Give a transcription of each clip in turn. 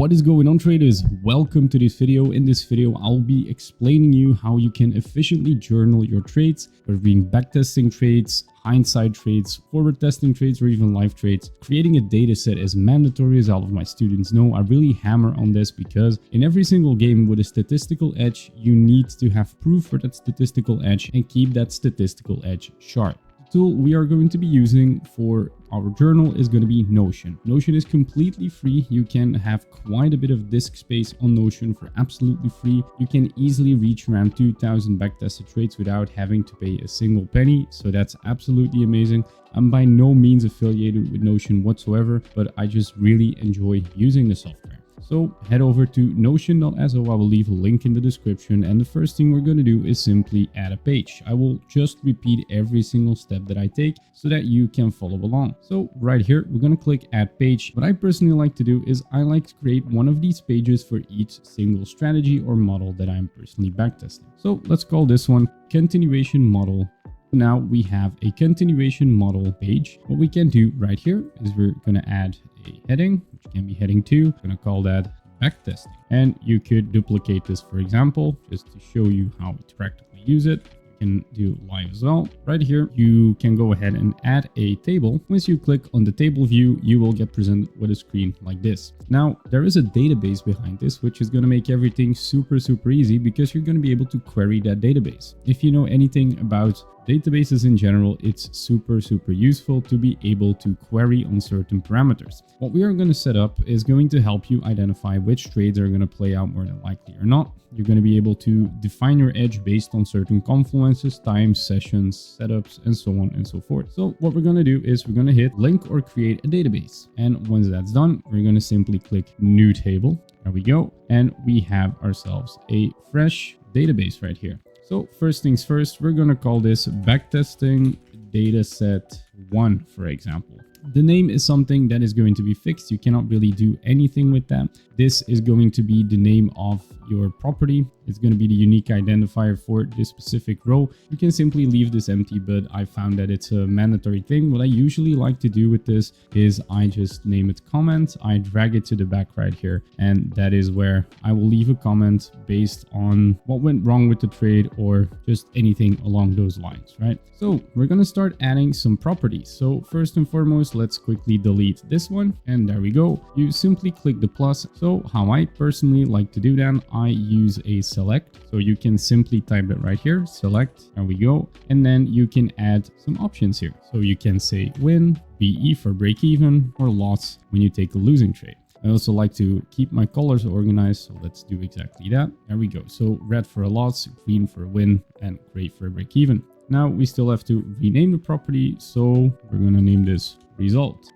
What is going on, traders? Welcome to this video. In this video, I'll be explaining you how you can efficiently journal your trades, whether being backtesting trades, hindsight trades, forward testing trades, or even live trades. Creating a data set is mandatory, as all of my students know. I really hammer on this because in every single game with a statistical edge, you need to have proof for that statistical edge and keep that statistical edge sharp. The tool we are going to be using for our journal is going to be Notion. Notion is completely free. You can have quite a bit of disk space on Notion for absolutely free. You can easily reach around 2,000 backtested trades without having to pay a single penny. So that's absolutely amazing. I'm by no means affiliated with Notion whatsoever, but I just really enjoy using the software. So head over to notion.so. I will leave a link in the description, and the first thing we're going to do is simply add a page. I will just repeat every single step that I take so that you can follow along. So right here, we're going to click add page. What I personally like to do is I like to create one of these pages for each single strategy or model that I'm personally backtesting. So let's call this one continuation model. Now we have a continuation model page. What we can do right here is we're going to add a heading, which can be heading 2. I'm going to call that backtesting. And you could duplicate this, for example, just to show you how to practically use it. Can do live as well. Right here, you can go ahead and add a table. Once you click on the table view, you will get presented with a screen like this. Now, there is a database behind this, which is going to make everything super easy because you're going to be able to query that database. If you know anything about databases in general, it's super useful to be able to query on certain parameters. What we are going to set up is going to help you identify which trades are going to play out more than likely or not. You're going to be able to define your edge based on certain confluences, times, sessions, setups, and so on and so forth. So what we're going to do is we're going to hit link or create a database. And once that's done, we're going to simply click new table. There we go. And we have ourselves a fresh database right here. So first things first, we're going to call this backtesting dataset 1, for example. The name is something that is going to be fixed. You cannot really do anything with that. This is going to be the name of your property. It's going to be the unique identifier for this specific row. You can simply leave this empty, but I found that it's a mandatory thing. What I usually like to do with this is I just name it comment. I drag it to the back right here, and that is where I will leave a comment based on what went wrong with the trade or just anything along those lines, right? So we're going to start adding some properties. So first and foremost, let's quickly delete this one, and there we go. You simply click the plus. So how I personally like to do that, I use a select. So you can simply type it right here, select, there we go. And then you can add some options here. So you can say win, BE for break even, or loss when you take a losing trade. I also like to keep my colors organized, so let's do exactly that. There we go. So red for a loss, green for a win, and gray for a break even. Now we still have to rename the property, so we're going to name this result.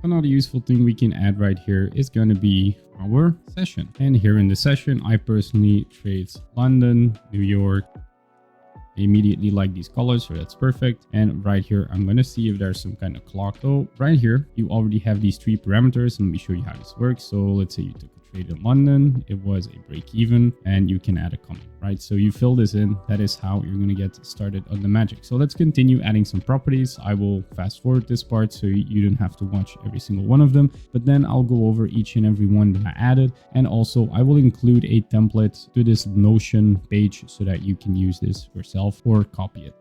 Another useful thing we can add right here is going to be our session. And here in the session, I personally trade London, New York. I immediately like these colors, so that's perfect. And right here, I'm going to see if there's some kind of clock. So right here, you already have these 3 parameters. Let me show you how this works. So let's say you took a trade in London. It was a break even, and you can add a comment, right? So you fill this in. That is how you're going to get started on the magic. So let's continue adding some properties. I will fast forward this part so you don't have to watch every single one of them, but then I'll go over each and every one that I added. And also I will include a template to this Notion page so that you can use this yourself or copy it.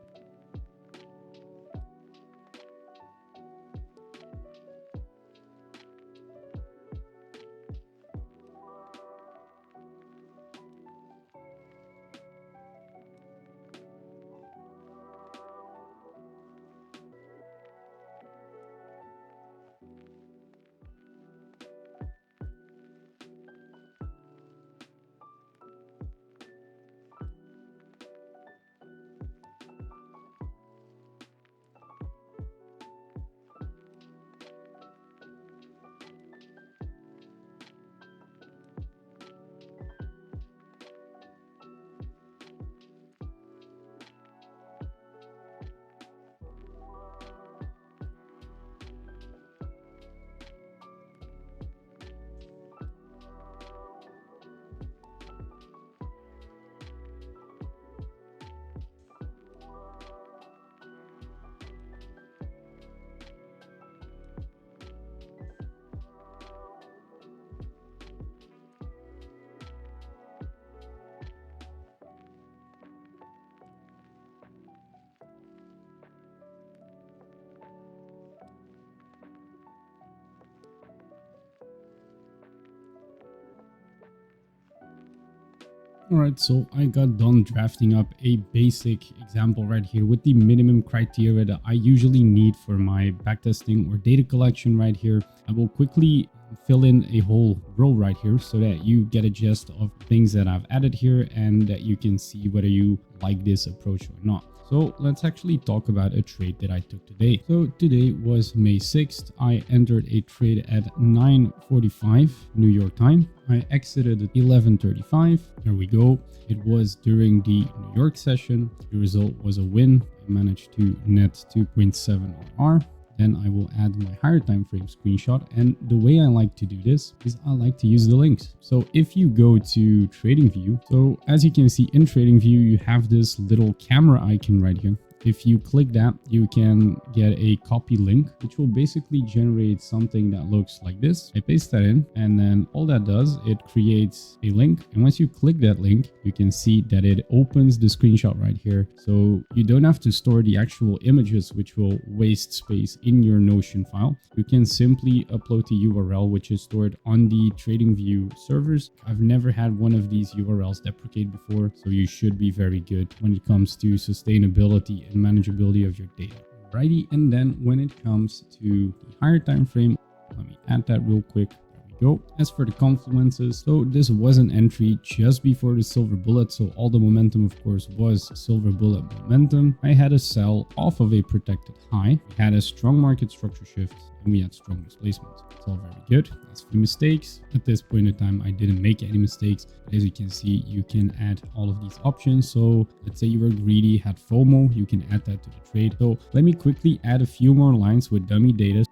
Alright, so I got done drafting up a basic example right here with the minimum criteria that I usually need for my backtesting or data collection right here. I will quickly fill in a whole row right here so that you get a gist of things that I've added here and that you can see whether you like this approach or not. So let's actually talk about a trade that I took today. So today was May 6th. I entered a trade at 9:45 New York time. I exited at 11:35. There we go. It was during the New York session. The result was a win. I managed to net 2.7 R. Then I will add my higher time frame screenshot. And the way I like to do this is I like to use the links. So if you go to TradingView, so as you can see in TradingView, you have this little camera icon right here. If you click that, you can get a copy link, which will basically generate something that looks like this. I paste that in, and then all that does, it creates a link. And once you click that link, you can see that it opens the screenshot right here. So you don't have to store the actual images, which will waste space in your Notion file. You can simply upload the URL, which is stored on the TradingView servers. I've never had one of these URLs deprecate before, so you should be very good when it comes to sustainability and manageability of your data. Alrighty, and then when it comes to the higher time frame, let me add that real quick. There we go. As for the confluences, so this was an entry just before the silver bullet, so all the momentum of course was silver bullet momentum. I had a sell off of a protected high. We had a strong market structure shift, and we had strong displacement. It's all very good. As for the mistakes, at this point in time, I didn't make any mistakes. But as you can see, you can add all of these options. So let's say you were greedy, had FOMO, you can add that to the trade. So let me quickly add a few more lines with dummy data.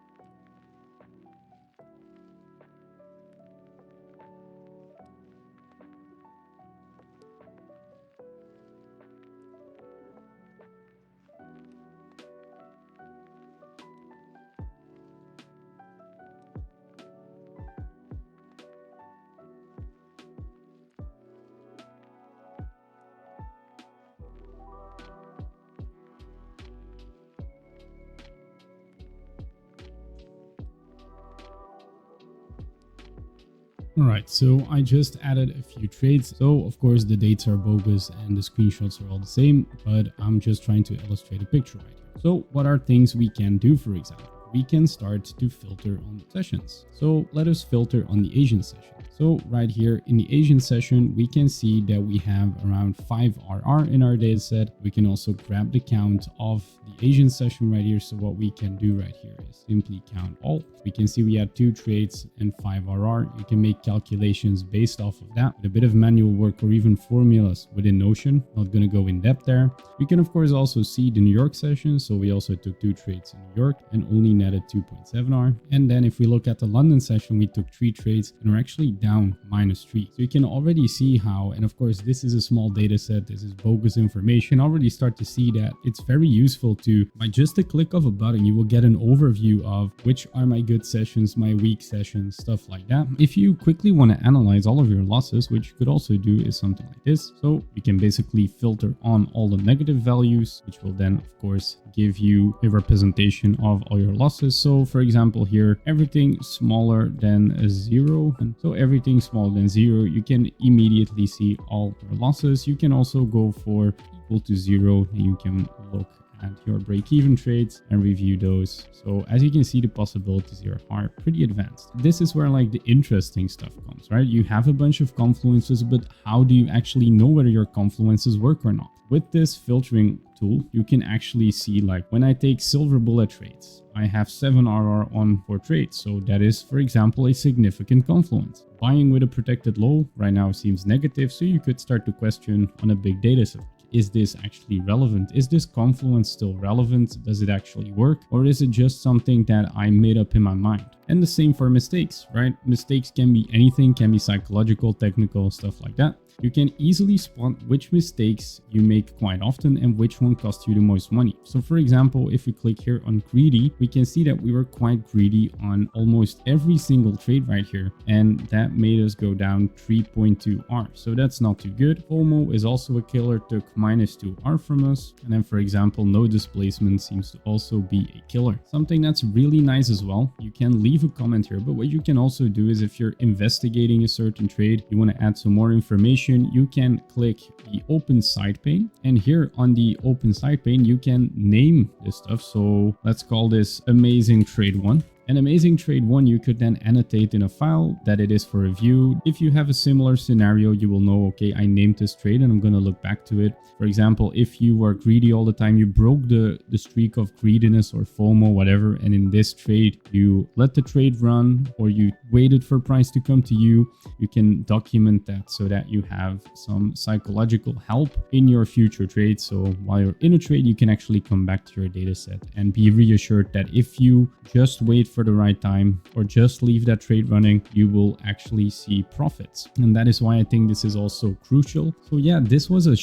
Alright, so I just added a few trades. So of course the dates are bogus and the screenshots are all the same, but I'm just trying to illustrate a picture right here. So what are things we can do, for example? We can start to filter on sessions. So let us filter on the Asian session. So right here in the Asian session, we can see that we have around 5 RR in our data set. We can also grab the count of the Asian session right here. So what we can do right here is simply count all. We can see we had 2 trades and 5 RR. You can make calculations based off of that with a bit of manual work or even formulas within Notion. Not going to go in depth there. We can of course also see the New York session. So we also took 2 trades in New York and only netted 2.7 R. And then if we look at the London session, we took 3 trades and we're actually down -3. So you can already see how, and of course this is a small data set, this is bogus information, already start to see that it's very useful to, by just a click of a button, you will get an overview of which are my good sessions, my weak sessions, stuff like that. If you quickly want to analyze all of your losses, which you could also do is something like this. So you can basically filter on all the negative values, which will then of course give you a representation of all your losses. So for example here, everything smaller than a 0, and so everything smaller than 0, you can immediately see all your losses. You can also go for equal to 0 and you can look at your break-even trades and review those. So as you can see, the possibilities here are pretty advanced. This is where like the interesting stuff comes, right? You have a bunch of confluences, but how do you actually know whether your confluences work or not? With this filtering tool, you can actually see, like, when I take silver bullet trades, I have 7 RR on 4 trades. So that is, for example, a significant confluence. Buying with a protected low right now seems negative. So you could start to question on a big data set. Is this actually relevant? Is this confluence still relevant? Does it actually work? Or is it just something that I made up in my mind? And the same for mistakes, right? Mistakes can be anything, can be psychological, technical, stuff like that. You can easily spot which mistakes you make quite often and which one costs you the most money. So for example, if we click here on greedy, we can see that we were quite greedy on almost every single trade right here. And that made us go down 3.2 R. So that's not too good. FOMO is also a killer, took -2 R from us. And then for example, no displacement seems to also be a killer. Something that's really nice as well, you can leave leave a comment here. But what you can also do is if you're investigating a certain trade, you want to add some more information, you can click the open side pane. And here on the open side pane, you can name this stuff. So let's call this amazing trade 1. An amazing trade 1, you could then annotate in a file that it is for review. If you have a similar scenario, you will know, okay, I named this trade and I'm going to look back to it. For example, if you were greedy all the time, you broke the streak of greediness or FOMO, whatever. And in this trade, you let the trade run or you waited for price to come to you. You can document that so that you have some psychological help in your future trades. So while you're in a trade, you can actually come back to your data set and be reassured that if you just wait for the right time or just leave that trade running, you will actually see profits. And that is why I think this is also crucial. So yeah, this was a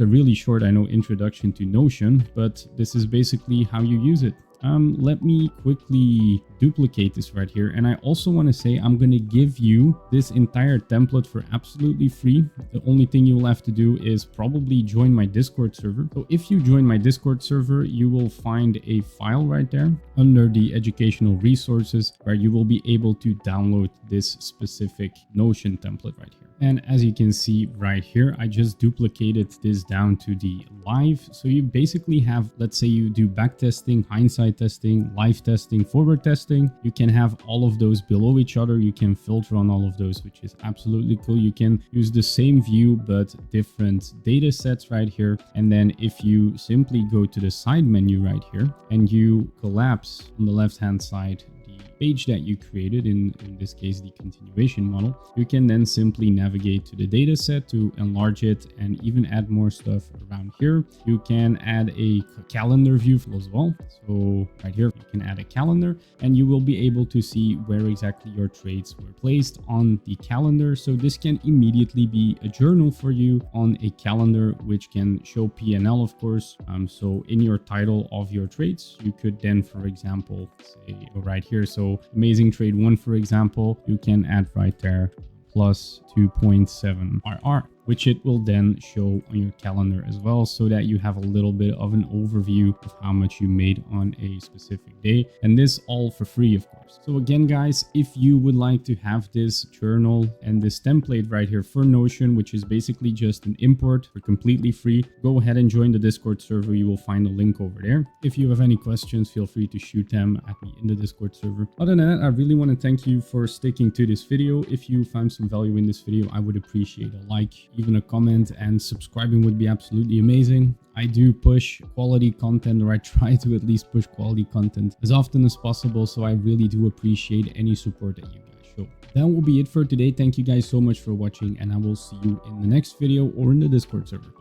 really short, I know, introduction to Notion, but this is basically how you use it. Let me quickly duplicate this right here. And I also want to say I'm going to give you this entire template for absolutely free. The only thing you will have to do is probably join my Discord server. So if you join my Discord server, you will find a file right there under the educational resources where you will be able to download this specific Notion template right here. And as you can see right here, I just duplicated this down to the live. So you basically have, let's say you do back testing, hindsight testing, live testing, forward testing. You can have all of those below each other. You can filter on all of those, which is absolutely cool. You can use the same view, but different data sets right here. And then if you simply go to the side menu right here and you collapse on the left-hand side, page that you created, in this case the continuation model, you can then simply navigate to the data set to enlarge it and even add more stuff around here. You can add a calendar view as well. So right here you can add a calendar and you will be able to see where exactly your trades were placed on the calendar. So this can immediately be a journal for you on a calendar, which can show P&L, of course. So in your title of your trades, you could then, for example, say right here, so amazing trade 1, for example, you can add right there plus 2.7 RR, which it will then show on your calendar as well, so that you have a little bit of an overview of how much you made on a specific day. And this all for free, of course. So again, guys, if you would like to have this journal and this template right here for Notion, which is basically just an import for completely free, go ahead and join the Discord server. You will find a link over there. If you have any questions, feel free to shoot them at me in the Discord server. Other than that, I really want to thank you for sticking to this video. If you found some value in this video, I would appreciate a like, even a comment, and subscribing would be absolutely amazing. I do push quality content, or I try to at least push quality content as often as possible. So I really do appreciate any support that you guys show. That will be it for today. Thank you guys so much for watching, and I will see you in the next video or in the Discord server.